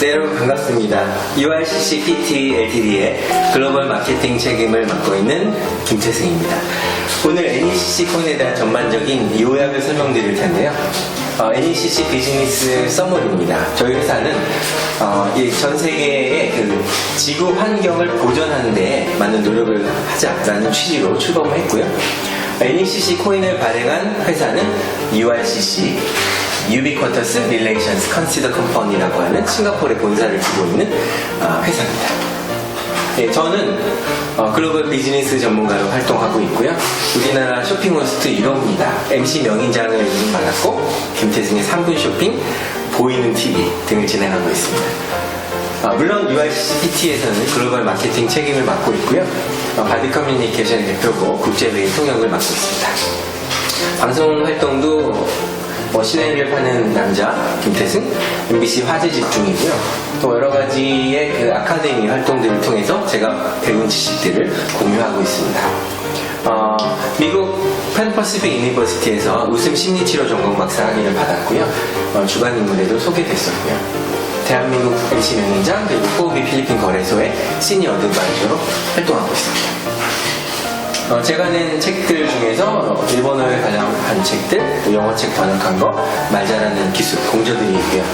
네, 여러분 반갑습니다. URCC PT LTD의 글로벌 마케팅 책임을 맡고 있는 김태승입니다. 오늘 NECC 코인에 대한 전반적인 요약을 설명드릴 텐데요. NECC 비즈니스 서머리입니다. 저희 회사는 전 세계의 그 지구 환경을 보존하는 데 많은 노력을 하자라는 취지로 출범을 했고요. NECC 코인을 발행한 회사는 URCC Ubiquitous Relations Consider Company라고 하는 싱가포르에 본사를 두고 있는 회사입니다. 네, 저는 글로벌 비즈니스 전문가로 활동하고 있고요. 우리나라 쇼핑 호스트 1호입니다. MC 명인장을 받았고 김태승의 3분 쇼핑, 보이는 TV 등을 진행하고 있습니다. 물론 URCC PT에서는 글로벌 마케팅 책임을 맡고 있고요. 바디 커뮤니케이션 대표고 국제회의 통역을 맡고 있습니다. 방송 활동도 시네리를 파는 남자 김태승, MBC 화제 집중이고요. 또 여러 가지의 그 아카데미 활동들을 통해서 제가 배운 지식들을 공유하고 있습니다. 미국 펜퍼시픽 유니버시티에서 웃음 심리치료 전공 박사 학위를 받았고요. 주간 인물에도 소개됐었고요. 대한민국 MC 명인장 그리고 코오비 필리핀 거래소의 시니어 어드바이저로 활동하고 있습니다. 제가 낸 책들 중에서 일본어에 관련한 책들, 또 영어책 번역한 거, 말 잘하는 기술, 공저들이 있고요.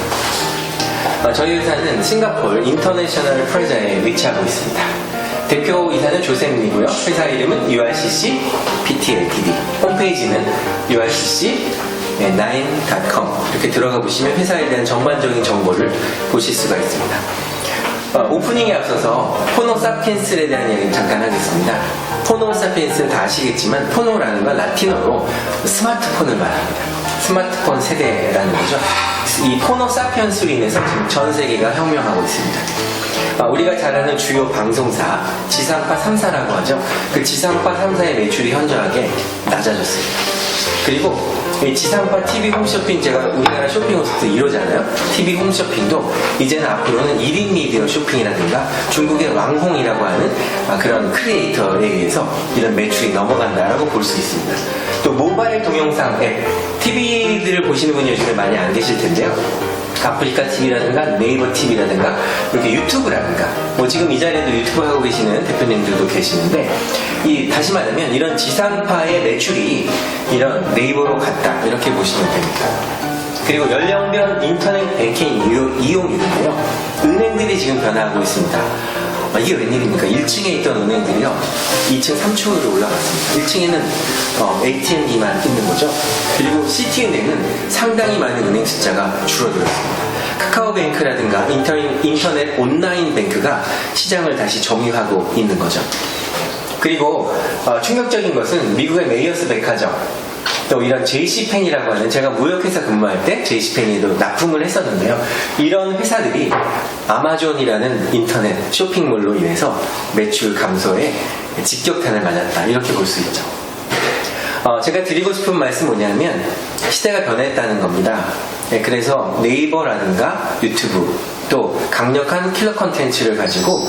저희 회사는 싱가포르 인터내셔널 프라자에 위치하고 있습니다. 대표이사는 조셉리고요. 회사 이름은 URCC PT LTD. 홈페이지는 urcc9.com 이렇게 들어가 보시면 회사에 대한 전반적인 정보를 보실 수가 있습니다. 오프닝에 앞서서 포노 사피엔스에 대한 이야기 잠깐 하겠습니다. 포노 사피엔스는 다 아시겠지만 포노라는 건 라틴어로 스마트폰을 말합니다. 스마트폰 세대라는 거죠. 이 포노 사피엔스로 인해서 지금 전 세계가 혁명하고 있습니다. 우리가 잘 아는 주요 방송사 지상파 3사라고 하죠. 그 지상파 3사의 매출이 현저하게 낮아졌습니다. 그리고 이 지상파 TV 홈쇼핑, 제가 우리나라 쇼핑 호스트 1호잖아요. TV 홈쇼핑도 이제는 앞으로는 1인 미디어 쇼핑이라든가 중국의 왕홍이라고 하는 그런 크리에이터에 의해서 이런 매출이 넘어간다라고 볼 수 있습니다. 또 모바일 동영상 앱, TV들을 보시는 분이 요즘에 많이 안 계실 텐데요. 아프리카 TV라든가 네이버 TV라든가 이렇게 유튜브라든가 지금 이 자리에도 유튜브 하고 계시는 대표님들도 계시는데 다시 말하면 이런 지상파의 매출이 이런 네이버로 갔다 이렇게 보시면 됩니다. 그리고 연령별 인터넷 뱅킹 이용률인데요. 은행들이 지금 변화하고 있습니다. 이게 웬일입니까? 1층에 있던 은행들이요 2층 3층으로 올라갔습니다. 1층에는 ATM기만 있는 거죠. 그리고 시티은행은 상당히 많은 은행 숫자가 줄어들었습니다. 카카오뱅크라든가 인터넷 온라인 뱅크가 시장을 다시 점유하고 있는 거죠. 그리고 충격적인 것은 미국의 메이어스 백화점, 또 이런 JC펜이라고 하는, 제가 무역회사 근무할 때 JC펜에도 납품을 했었는데요. 이런 회사들이 아마존이라는 인터넷 쇼핑몰로 인해서 매출 감소에 직격탄을 맞았다 이렇게 볼 수 있죠. 제가 드리고 싶은 말씀 뭐냐면 시대가 변했다는 겁니다. 그래서 네이버라든가 유튜브 또 강력한 킬러 컨텐츠를 가지고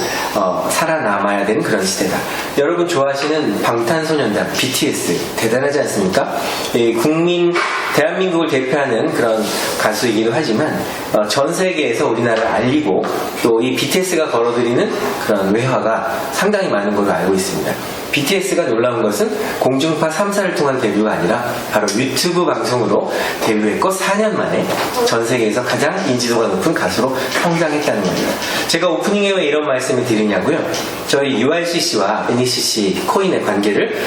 살아남아야 되는 그런 시대다. 여러분 좋아하시는 방탄소년단 BTS 대단하지 않습니까? 대한민국을 대표하는 그런 가수이기도 하지만 전 세계에서 우리나라를 알리고 또 이 BTS가 걸어들이는 그런 외화가 상당히 많은 걸로 알고 있습니다. BTS가 놀라운 것은 공중파 3사를 통한 데뷔가 아니라 바로 유튜브 방송으로 데뷔했고 4년 만에 전 세계에서 가장 인지도가 높은 가수로 성장했다는 겁니다. 제가 오프닝에 왜 이런 말씀을 드리냐고요? 저희 URCC와 NECC 코인의 관계를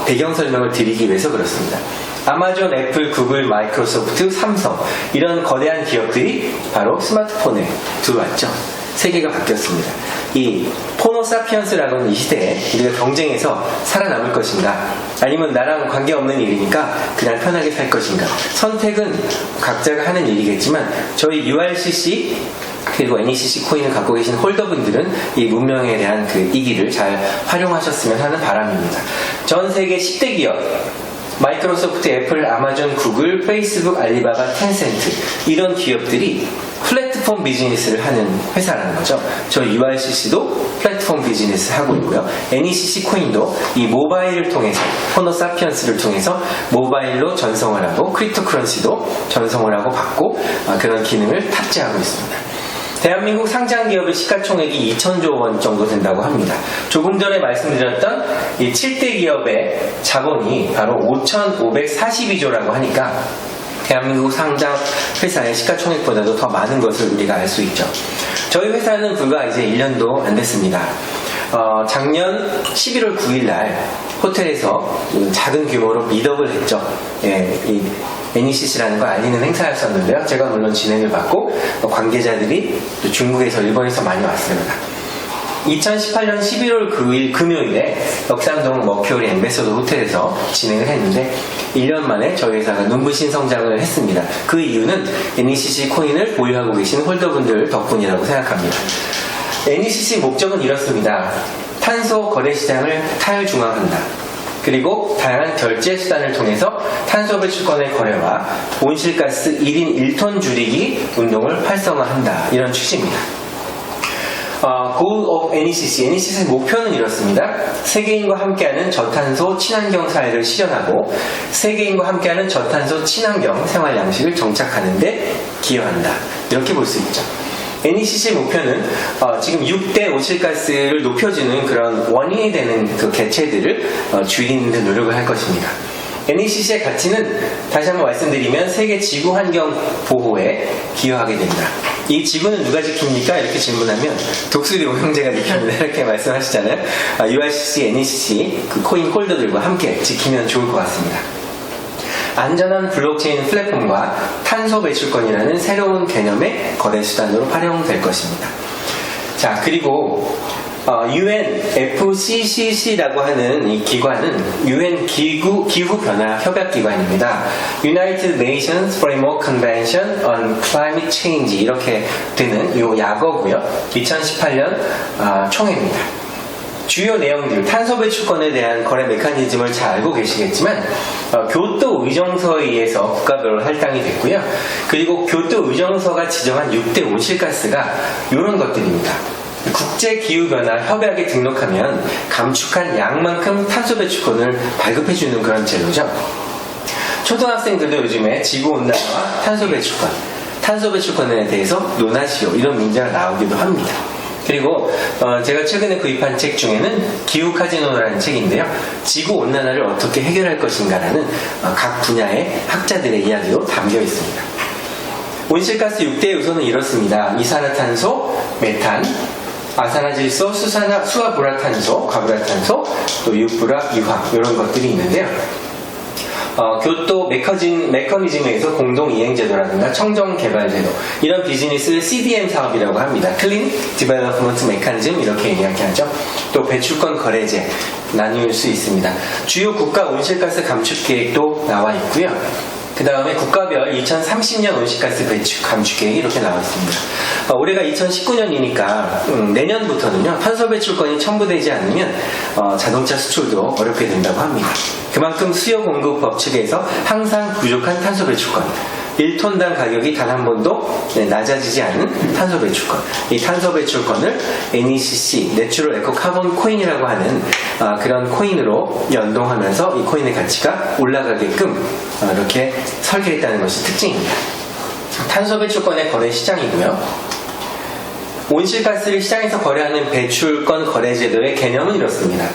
배경 설명을 드리기 위해서 그렇습니다. 아마존, 애플, 구글, 마이크로소프트, 삼성 이런 거대한 기업들이 바로 스마트폰에 들어왔죠. 세계가 바뀌었습니다. 이 포노사피언스라는 이 시대에 우리가 경쟁해서 살아남을 것인가, 아니면 나랑 관계없는 일이니까 그냥 편하게 살 것인가, 선택은 각자가 하는 일이겠지만 저희 URCC 그리고 NECC 코인을 갖고 계신 홀더분들은 이 문명에 대한 그 이기를 잘 활용하셨으면 하는 바람입니다. 전 세계 10대 기업 마이크로소프트, 애플, 아마존, 구글, 페이스북, 알리바바, 텐센트 이런 기업들이 플랫폼 비즈니스를 하는 회사라는 거죠. 저희 URCC도 플랫폼 비즈니스 하고 있고요. NECC 코인도 이 모바일을 통해서, 호노 사피언스를 통해서 모바일로 전송을 하고 크립토커런시도 전송을 하고 받고 그런 기능을 탑재하고 있습니다. 대한민국 상장 기업의 시가총액이 2,000조 원 정도 된다고 합니다. 조금 전에 말씀드렸던 이 7대 기업의 자본이 바로 5,542조라고 하니까 대한민국 상장 회사의 시가총액보다도 더 많은 것을 우리가 알 수 있죠. 저희 회사는 불과 이제 1년도 안 됐습니다. 작년 11월 9일 날 호텔에서 작은 규모로 미덕을 했죠. 예, 이 NECC라는 걸 알리는 행사였었는데요. 제가 물론 진행을 받고 관계자들이 중국에서 일본에서 많이 왔습니다. 2018년 11월 9일 금요일에 역삼동 머큐리 엠베서더 호텔에서 진행을 했는데 1년 만에 저희 회사가 눈부신 성장을 했습니다. 그 이유는 NECC 코인을 보유하고 계신 홀더분들 덕분이라고 생각합니다. NECC 목적은 이렇습니다. 탄소 거래 시장을 탈중앙한다. 그리고 다양한 결제 수단을 통해서 탄소 배출권의 거래와 온실가스 1인 1톤 줄이기 운동을 활성화한다. 이런 취지입니다. Goal of NECC. NECC의 목표는 이렇습니다. 세계인과 함께하는 저탄소 친환경 사회를 실현하고 세계인과 함께하는 저탄소 친환경 생활 양식을 정착하는 데 기여한다. 이렇게 볼 수 있죠. NECC의 목표는 지금 6대 온실가스를 높여주는 그런 원인이 되는 그 개체들을 줄이는 데 노력을 할 것입니다. NECC의 가치는 다시 한번 말씀드리면 세계 지구 환경 보호에 기여하게 된다. 이 지구는 누가 지킵니까? 이렇게 질문하면 독수리 오형제가 지킵니다. 이렇게 말씀하시잖아요. URCC, NECC 그 코인 홀더들과 함께 지키면 좋을 것 같습니다. 안전한 블록체인 플랫폼과 탄소 배출권이라는 새로운 개념의 거래 수단으로 활용될 것입니다. 자, 그리고 UNFCCC라고 하는 이 기관은 UN 기후변화 협약기관입니다. United Nations Framework Convention on Climate Change 이렇게 되는 이 약어고요. 2018년 총회입니다. 주요 내용들, 탄소 배출권에 대한 거래 메커니즘을 잘 알고 계시겠지만 교토 의정서에 의해서 국가별로 할당이 됐고요. 그리고 교토 의정서가 지정한 6대 온실가스가 이런 것들입니다. 국제기후변화 협약에 등록하면 감축한 양만큼 탄소 배출권을 발급해주는 그런 제도죠. 초등학생들도 요즘에 지구온난화와 탄소 배출권에 대해서 논하시오 이런 문제가 나오기도 합니다. 그리고 제가 최근에 구입한 책 중에는 기후카지노라는 책인데요. 지구온난화를 어떻게 해결할 것인가라는 각 분야의 학자들의 이야기도 담겨 있습니다. 온실가스 6대 요소는 이렇습니다. 이산화탄소, 메탄, 아산화질소, 수화불화탄소, 과불화탄소, 또 육불화, 유황 이런 것들이 있는데요. 교토 메커니즘에서 공동이행제도라든가 청정개발제도 이런 비즈니스를 CDM 사업이라고 합니다. Clean Development Mechanism 이렇게 이야기하죠. 또 배출권 거래제 나눌 수 있습니다. 주요 국가 온실가스 감축 계획도 나와 있고요. 그 다음에 국가별 2030년 온실가스 배출 감축 계획이 이렇게 나와 있습니다. 올해가 2019년이니까 내년부터는요 탄소 배출권이 첨부되지 않으면 자동차 수출도 어렵게 된다고 합니다. 그만큼 수요 공급 법칙에서 항상 부족한 탄소 배출권 1톤당 가격이 단 한 번도 낮아지지 않은 탄소 배출권. 이 탄소 배출권을 NECC, 내추럴 에코 카본 코인이라고 하는 그런 코인으로 연동하면서 이 코인의 가치가 올라가게끔 이렇게 설계했다는 것이 특징입니다. 탄소 배출권의 거래 시장이고요. 온실가스를 시장에서 거래하는 배출권 거래제도의 개념은 이렇습니다.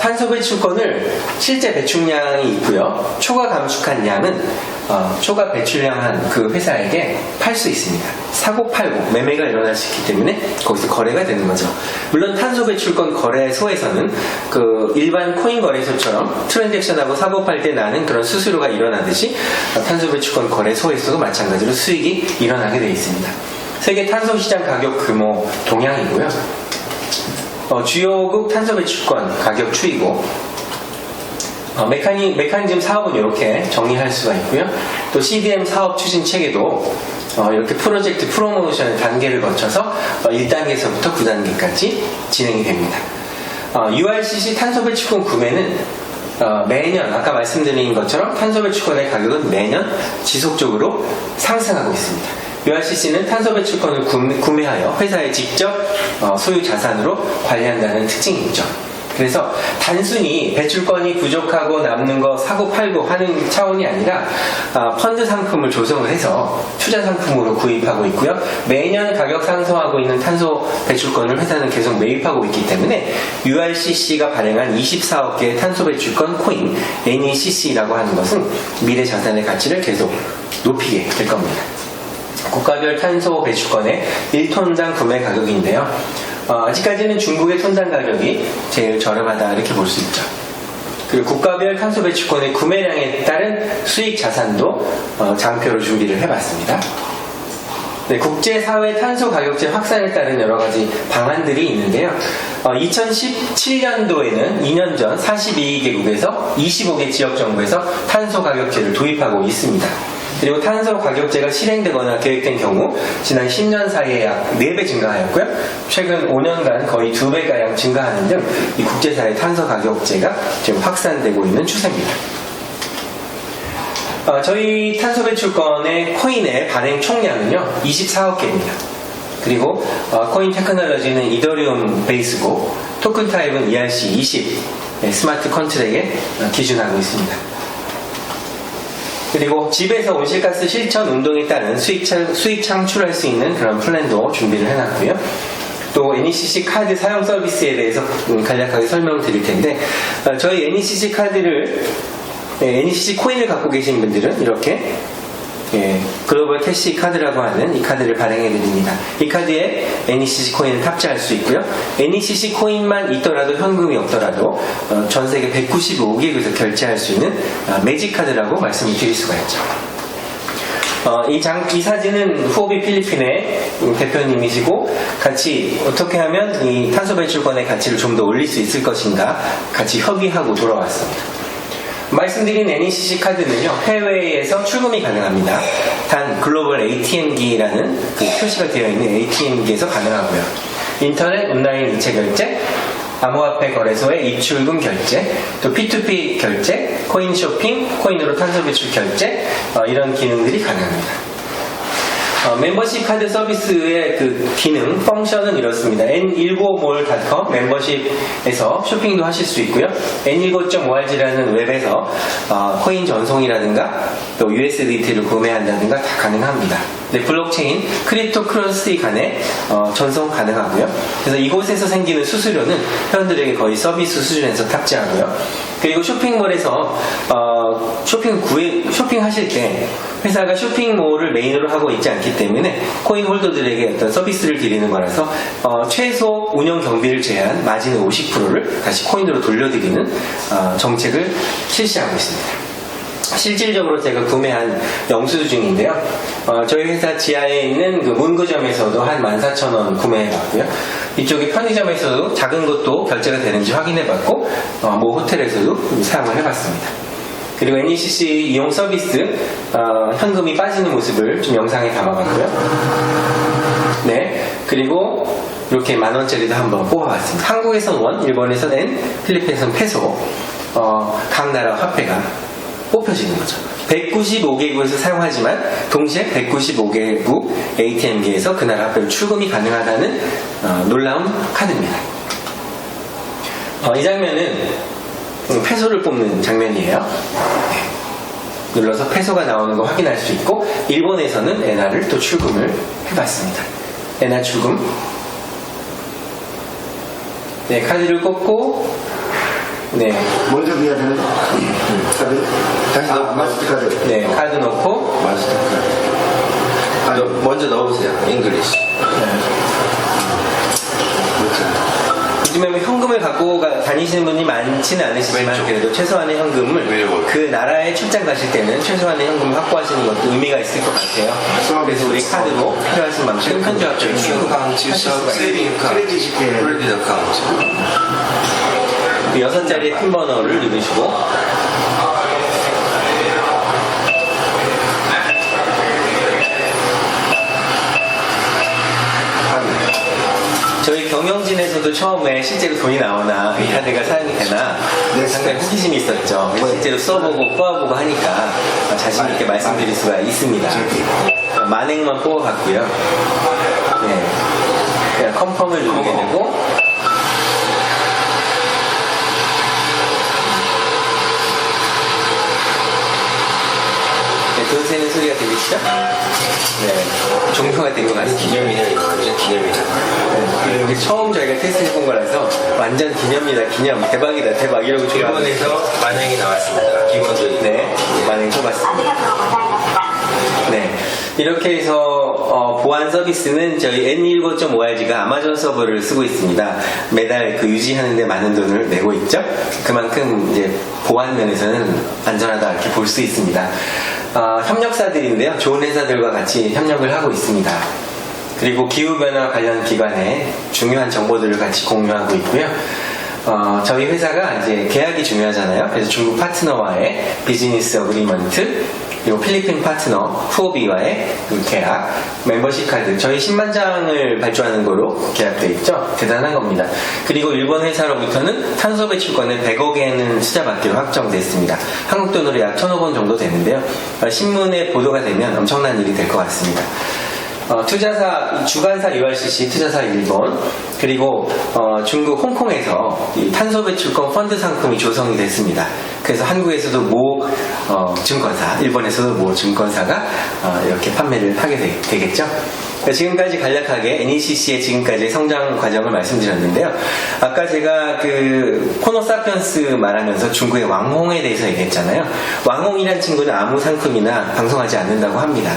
탄소 배출권을 실제 배출량이 있고요. 초과 감축한 양은 초과 배출량한 그 회사에게 팔 수 있습니다. 사고 팔고 매매가 일어날 수 있기 때문에 거기서 거래가 되는 거죠. 물론 탄소 배출권 거래소에서는 그 일반 코인 거래소처럼 트랜잭션하고 사고 팔 때 나는 그런 수수료가 일어나듯이 탄소 배출권 거래소에서도 마찬가지로 수익이 일어나게 되어 있습니다. 세계 탄소 시장 가격 규모 동향이고요. 주요국 탄소 배출권 가격 추이고 메커니즘 사업은 이렇게 정리할 수가 있고요. 또 CDM 사업 추진 체계도 이렇게 프로젝트 프로모션 단계를 거쳐서 1단계에서부터 9단계까지 진행이 됩니다. URCC 탄소 배출권 구매는 매년 아까 말씀드린 것처럼 탄소 배출권의 가격은 매년 지속적으로 상승하고 있습니다. URCC는 탄소 배출권을 구매하여 회사에 직접 소유 자산으로 관리한다는 특징이 있죠. 그래서 단순히 배출권이 부족하고 남는 거 사고 팔고 하는 차원이 아니라 펀드 상품을 조성을 해서 투자 상품으로 구입하고 있고요. 매년 가격 상승하고 있는 탄소 배출권을 회사는 계속 매입하고 있기 때문에 URCC가 발행한 24억 개의 탄소 배출권 코인 NECC라고 하는 것은 미래 자산의 가치를 계속 높이게 될 겁니다. 국가별 탄소 배출권의 1톤당 구매 가격인데요. 아직까지는 중국의 톤당 가격이 제일 저렴하다 이렇게 볼 수 있죠. 그리고 국가별 탄소 배출권의 구매량에 따른 수익 자산도 장표로 준비를 해봤습니다. 네, 국제사회 탄소 가격제 확산에 따른 여러 가지 방안들이 있는데요. 2017년도에는 2년 전 42개국에서 25개 지역 정부에서 탄소 가격제를 도입하고 있습니다. 그리고 탄소 가격제가 실행되거나 계획된 경우 지난 10년 사이에 약 4배 증가하였고요. 최근 5년간 거의 2배가량 증가하는 등 이 국제사회 탄소 가격제가 지금 확산되고 있는 추세입니다. 저희 탄소 배출권의 코인의 발행 총량은요 24억 개입니다. 그리고 코인 테크놀로지는 이더리움 베이스고 토큰 타입은 ERC20 스마트 컨트랙에 기준하고 있습니다. 그리고 집에서 온실가스 실천 운동에 따른 수익 창출할 수 있는 그런 플랜도 준비를 해놨고요. 또 NECC 카드 사용 서비스에 대해서 간략하게 설명드릴 텐데 저희 NECC 카드를 NECC 코인을 갖고 계신 분들은 이렇게 글로벌 캐시 카드라고 하는 이 카드를 발행해 드립니다. 이 카드에 NECC 코인을 탑재할 수 있고요. NECC 코인만 있더라도 현금이 없더라도 전 세계 195개국에서 결제할 수 있는 매직 카드라고 말씀을 드릴 수가 있죠. 이 사진은 후오비 필리핀의 대표님이시고 같이 어떻게 하면 이 탄소 배출권의 가치를 좀 더 올릴 수 있을 것인가 같이 협의하고 돌아왔습니다. 말씀드린 NECC 카드는요 해외에서 출금이 가능합니다. 단 글로벌 ATM기라는 그 표시가 되어 있는 ATM기에서 가능하고요. 인터넷 온라인 이체 결제, 암호화폐 거래소의 입출금 결제, 또 P2P 결제, 코인 쇼핑, 코인으로 탄소 배출 결제 이런 기능들이 가능합니다. 멤버십 카드 서비스의 그 기능, 펑션은 이렇습니다. n195mall.com 멤버십에서 쇼핑도 하실 수 있고요. n195.org라는 웹에서 코인 전송이라든가 또 USDT를 구매한다든가 다 가능합니다. 네, 블록체인, 크립토 크러스티 간에 전송 가능하고요. 그래서 이곳에서 생기는 수수료는 회원들에게 거의 서비스 수준에서 탑재하고요. 그리고 쇼핑몰에서 쇼핑하실 때 회사가 쇼핑몰을 메인으로 하고 있지 않기 때문에 코인 홀더들에게 어떤 서비스를 드리는 거라서 최소 운영 경비를 제한 마진의 50%를 다시 코인으로 돌려드리는 정책을 실시하고 있습니다. 실질적으로 제가 구매한 영수증 중인데요. 저희 회사 지하에 있는 그 문구점에서도 한 14,000원 구매해봤고요. 이쪽에 편의점에서도 작은 것도 결제가 되는지 확인해봤고 모 호텔에서도 사용을 해봤습니다. 그리고 NECC 이용 서비스 현금이 빠지는 모습을 좀 영상에 담아봤고요. 네, 그리고 이렇게 10,000원짜리도 한번 뽑아봤습니다. 한국에선 원, 일본에선 엔, 필리핀에선 페소 각 나라 화폐가 뽑혀지는 거죠. 195개국에서 사용하지만 동시에 195개국 ATM기에서 그 나라 화폐로 출금이 가능하다는 놀라운 카드입니다. 이 장면은 페소를 뽑는 장면이에요. 네. 눌러서 페소가 나오는 거 확인할 수 있고 일본에서는 엔화를 또 출금을 해봤습니다. 엔화 출금. 네, 카드를 꽂고 네. 먼저 넣어야 되는 거? 카드? 다시 마스터카드. 네, 카드 넣고 마스터카드. 먼저 넣어보세요. 잉글리시. 요즘에 현금을 갖고 다니시는 분이 많지는 않으시지만 왼쪽. 그래도 최소한의 현금을 왼쪽. 그 나라에 출장 가실 때는 최소한의 현금을 확보하시는 것도 의미가 있을 것 같아요. 그래서 우리 카드로 필요하신 만큼 현지화폐를 출금하실 수가 있습니다. 크레딧 어카운트. 6자리의 핀 번호를 누르시고 저희 경영진에서도 처음에 실제로 돈이 나오나 이 카드가 사용이 되나 상당히 호기심이 있었죠. 실제로 써보고 뽑아보고 하니까 자신 있게 말씀드릴 수가 있습니다. 만행만 뽑아봤고요. 네. 그냥 컨펌을 누르게 되고 되겠죠? 네, 종료가 된 것 같습니다. 기념이네, 이거 완전 기념이다. 네, 이게 처음 저희가 테스트 해본 거라서 완전 기념이다, 기념, 대박이다, 대박 이러고 좋아하는. 일본에서 만행이 나왔습니다. 기본적인. 네, 만행 쳐봤습니다. 네, 이렇게 해서 보안 서비스는 저희 N195.5RG가 아마존 서버를 쓰고 있습니다. 매달 그 유지하는데 많은 돈을 내고 있죠. 그만큼 이제 보안 면에서는 안전하다 이렇게 볼 수 있습니다. 협력사들인데요, 좋은 회사들과 같이 협력을 하고 있습니다. 그리고 기후변화 관련 기관에 중요한 정보들을 같이 공유하고 있고요. 저희 회사가 이제 계약이 중요하잖아요. 그래서 중국 파트너와의 비즈니스 어그리먼트, 그리고 필리핀 파트너 후오비와의 그 계약, 멤버십 카드, 저희 10만 장을 발주하는 거로 계약되어 있죠. 대단한 겁니다. 그리고 일본 회사로부터는 탄소 배출권을 100억에는 투자받기로 확정됐습니다. 한국 돈으로 약 1,500원 정도 되는데요. 신문에 보도가 되면 엄청난 일이 될 것 같습니다. 투자사, 주관사 URCC, 투자사 일본, 그리고 중국 홍콩에서 이 탄소 배출권 펀드 상품이 조성이 됐습니다. 그래서 한국에서도 모 증권사, 일본에서도 모 증권사가 이렇게 판매를 하게 되겠죠. 지금까지 간략하게 NECC의 지금까지의 성장 과정을 말씀드렸는데요. 아까 제가 그 호노사피언스 말하면서 중국의 왕홍에 대해서 얘기했잖아요. 왕홍이란 친구는 아무 상품이나 방송하지 않는다고 합니다.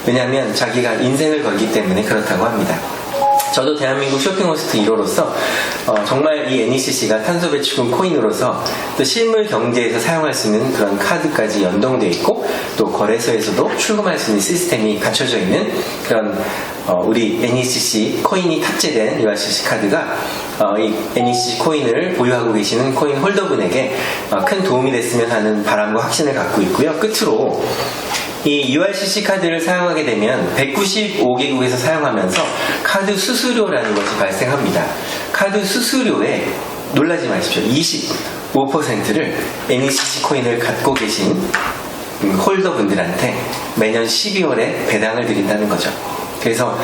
왜냐하면 자기가 인생을 걸기 때문에 그렇다고 합니다. 저도 대한민국 쇼핑호스트 1호로서 정말 이 NECC가 탄소 배출권 코인으로서 또 실물 경제에서 사용할 수 있는 그런 카드까지 연동되어 있고 또 거래소에서도 출금할 수 있는 시스템이 갖춰져 있는 그런 우리 NECC 코인이 탑재된 URCC 카드가 이 NECC 코인을 보유하고 계시는 코인 홀더분에게 큰 도움이 됐으면 하는 바람과 확신을 갖고 있고요. 끝으로 이 URCC 카드를 사용하게 되면 195개국에서 사용하면서 카드 수수료라는 것이 발생합니다. 카드 수수료에 놀라지 마십시오. 25%를 NECC 코인을 갖고 계신 홀더분들한테 매년 12월에 배당을 드린다는 거죠. 그래서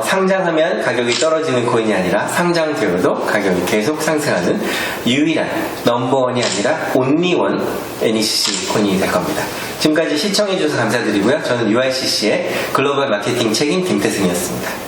상장하면 가격이 떨어지는 코인이 아니라 상장되어도 가격이 계속 상승하는 유일한 넘버원이 아니라 온리원 NECC 코인이 될 겁니다. 지금까지 시청해주셔서 감사드리고요. 저는 URCC의 글로벌 마케팅 책임 김태승이었습니다.